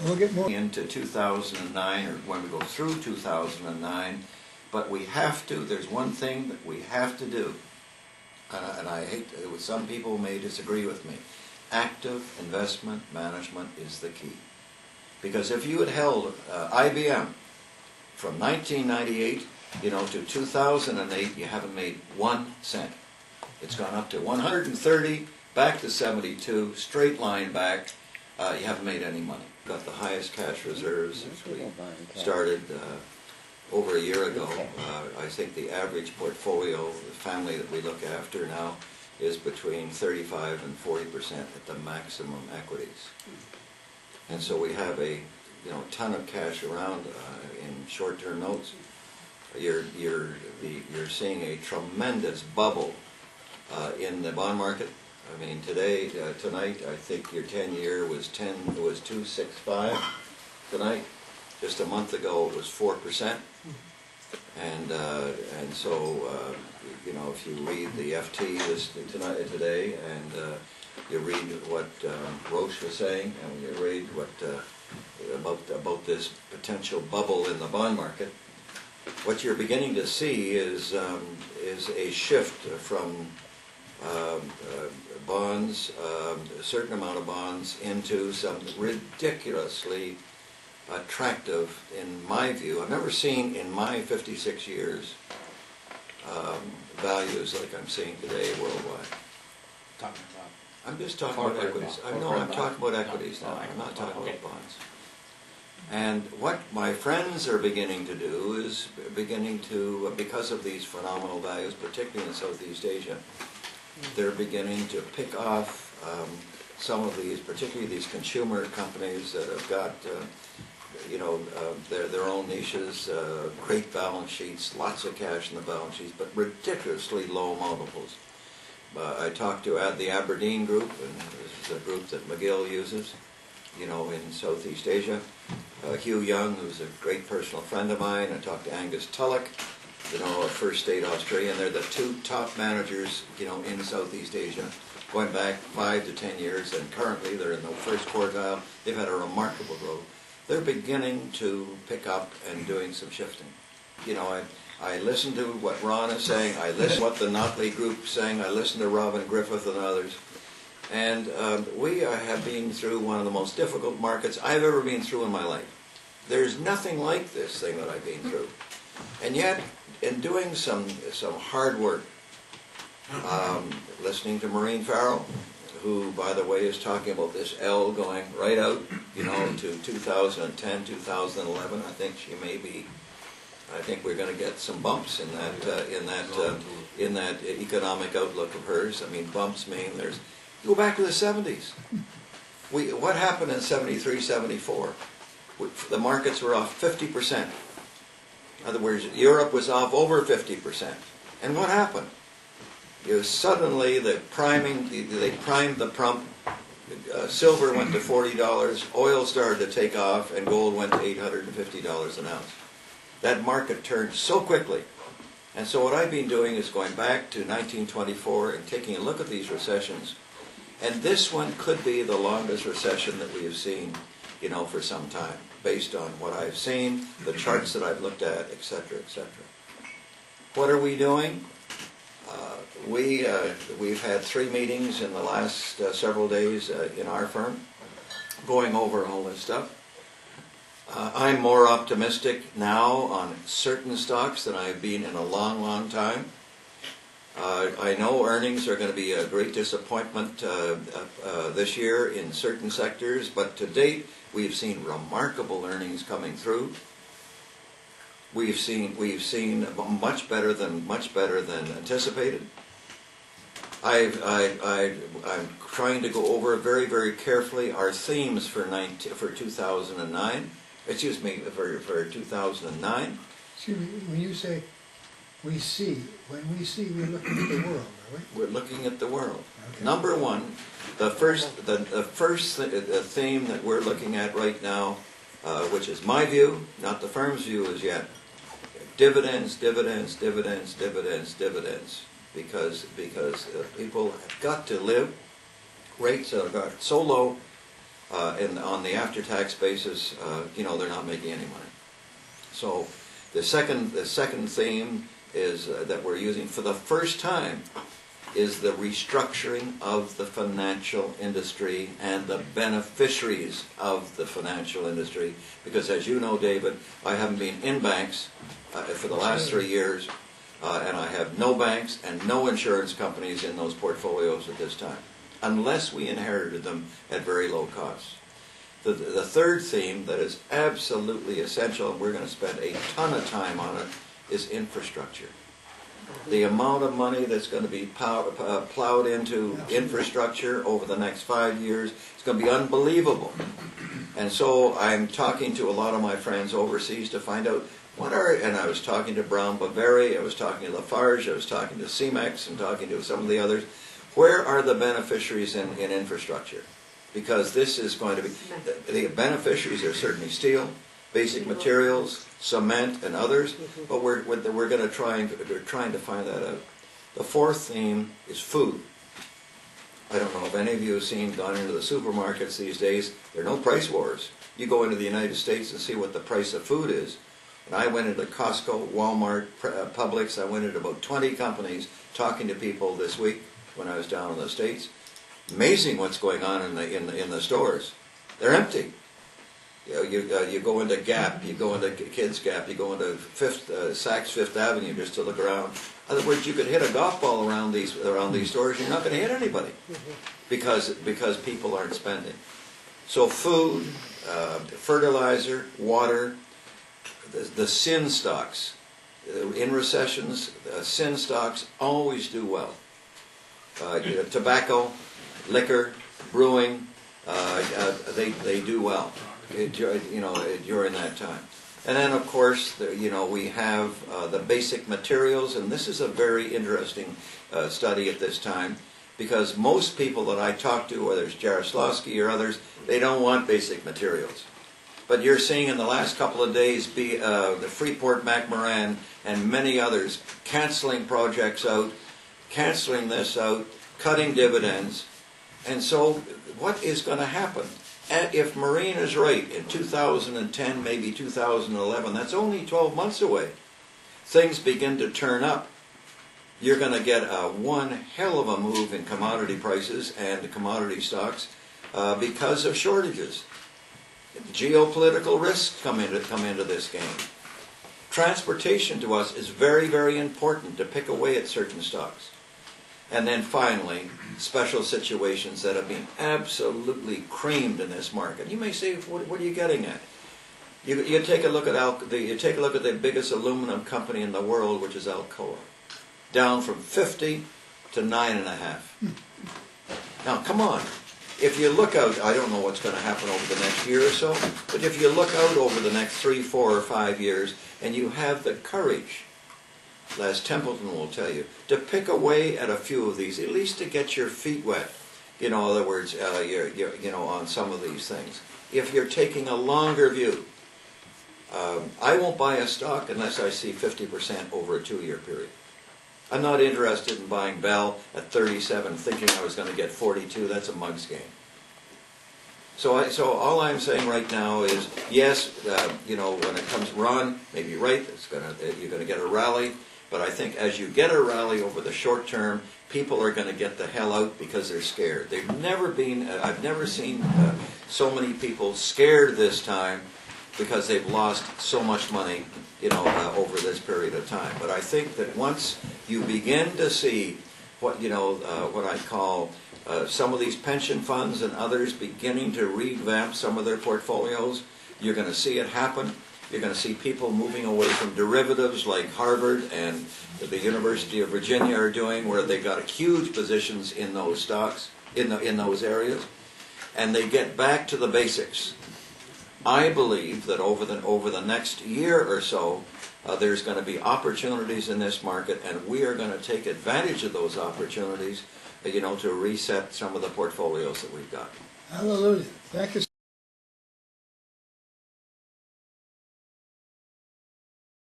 We'll get more into 2009, or when we go through 2009, but we have to, there's one thing that we have to do, and I hate, some people may disagree with me. Active investment management is the key. Because if you had held IBM from 1998, to 2008, you haven't made 1 cent. It's gone up to 130, back to 72, straight line back. You haven't made any money. Got the highest cash reserves since we started over a year ago. I think the average portfolio, the family that we look after now, is between 35 and 40% at the maximum equities. And so we have a ton of cash around in short-term notes. You're seeing a tremendous bubble in the bond market. I mean, tonight, I think your 10-year was 2.65 tonight. Just a month ago, it was 4%. And so if you read the FT today, and you read what Roche was saying, and you read what about this potential bubble in the bond market, what you're beginning to see is a shift from bonds, a certain amount of bonds, into some ridiculously attractive, in my view. I've never seen in my 56 years values like I'm seeing today worldwide. I'm just talking about equities. I'm talking about equities now. I'm not talking about bonds. And what my friends are beginning to do is because of these phenomenal values, particularly in Southeast Asia, they're beginning to pick off some of these, particularly these consumer companies that have got, their own niches, great balance sheets, lots of cash in the balance sheets, but ridiculously low multiples. I talked to the Aberdeen group, and this is a group that McGill uses, in Southeast Asia. Hugh Young, who's a great personal friend of mine. I talked to Angus Tulloch, a First State Australian. They're the two top managers, in Southeast Asia, going back 5 to 10 years, and currently they're in the first quartile. They've had a remarkable growth. They're beginning to pick up and doing some shifting. I listen to what Ron is saying. I listen to what the Notley Group is saying. I listen to Robin Griffith and others. And we have been through one of the most difficult markets I've ever been through in my life. There's nothing like this thing that I've been through. And yet, in doing some hard work, listening to Maureen Farrell, who, by the way, is talking about this L going right out, to 2010, 2011. I think she may be. I think we're going to get some bumps in that economic outlook of hers. I mean, bumps mean go back to the 70s. What happened in 73, 74? The markets were off 50%. In other words, Europe was off over 50%. And what happened? Suddenly they primed the pump. Silver went to $40. Oil started to take off, and gold went to $850 an ounce. That market turned so quickly. And so what I've been doing is going back to 1924 and taking a look at these recessions. And this one could be the longest recession that we have seen, for some time, based on what I've seen, the charts that I've looked at, etc., etc. What are we doing? We've had 3 meetings in the last several days in our firm, going over all this stuff. I'm more optimistic now on certain stocks than I've been in a long, long time. I know earnings are going to be a great disappointment this year in certain sectors, but to date we've seen remarkable earnings coming through. We've seen much better than anticipated. I'm trying to go over very, very carefully our themes for 2009. Excuse me, for 2009. Excuse me, when you say when we see, we're looking at the world, are we? We're looking at the world. Okay. Number one, the first theme that we're looking at right now, which is my view, not the firm's view as yet, dividends, dividends, dividends, dividends, dividends, because people have got to live. Rates have got so low and on the after-tax basis, they're not making any money. So the second theme is that we're using for the first time is the restructuring of the financial industry and the beneficiaries of the financial industry. Because as you know, David, I haven't been in banks for the last 3 years, and I have no banks and no insurance companies in those portfolios at this time, unless we inherited them at very low cost. The third theme that is absolutely essential, and we're going to spend a ton of time on it, is infrastructure. The amount of money that's going to be plowed into infrastructure over the next 5 years is going to be unbelievable. And so I'm talking to a lot of my friends overseas to find out and I was talking to Brown Boveri, I was talking to Lafarge, I was talking to CEMEX, and talking to some of the others. Where are the beneficiaries in infrastructure? Because this is going to be, the beneficiaries are certainly steel, basic materials, cement, and others, but we're going to trying to find that out. The fourth theme is food. I don't know if any of you have gone into the supermarkets these days. There are no price wars. You go into the United States and see what the price of food is. And I went into Costco, Walmart, Publix. I went into about 20 companies talking to people this week when I was down in the States. Amazing what's going on in the stores. They're empty. You go into Gap, you go into Kids Gap, you go into Saks Fifth Avenue just to look around. In other words, you could hit a golf ball around these stores. You're not going to hit anybody because people aren't spending. So food, fertilizer, water, the sin stocks. In recessions, sin stocks always do well. Tobacco, liquor, brewing, they do well. During that time. And then, of course, we have the basic materials, and this is a very interesting study at this time, because most people that I talk to, whether it's Jaroslawski or others, they don't want basic materials. But you're seeing in the last couple of days the Freeport-McMoRan and many others canceling projects out, canceling this out, cutting dividends. And so what is going to happen? And if Marine is right, in 2010, maybe 2011, that's only 12 months away, things begin to turn up. You're going to get one hell of a move in commodity prices and commodity stocks because of shortages. Geopolitical risks come into this game. Transportation to us is very, very important to pick away at certain stocks. And then finally, special situations that have been absolutely creamed in this market. You may say, what are you getting at? You take a look at the biggest aluminum company in the world, which is Alcoa, down from 50 to 9.5. Now, come on. If you look out, I don't know what's going to happen over the next year or so, but if you look out over the next 3, 4, or 5 years, and you have the courage, as Templeton will tell you, to pick away at a few of these, at least to get your feet wet. In other words, on some of these things. If you're taking a longer view, I won't buy a stock unless I see 50% over a 2-year period. I'm not interested in buying Bell at 37, thinking I was going to get 42. That's a mug's game. So all I'm saying right now is, yes, when it comes, Ron may be right. You're going to get a rally. But I think as you get a rally over the short term, people are going to get the hell out because they're scared. I've never seen so many people scared this time because they've lost so much money, over this period of time. But I think that once you begin to see what I call some of these pension funds and others beginning to revamp some of their portfolios, you're going to see it happen. You're going to see people moving away from derivatives like Harvard and the University of Virginia are doing, where they've got huge positions in those stocks, in those areas, and they get back to the basics. I believe that over the next year or so, there's going to be opportunities in this market, and we are going to take advantage of those opportunities, to reset some of the portfolios that we've got. Hallelujah. Thank you.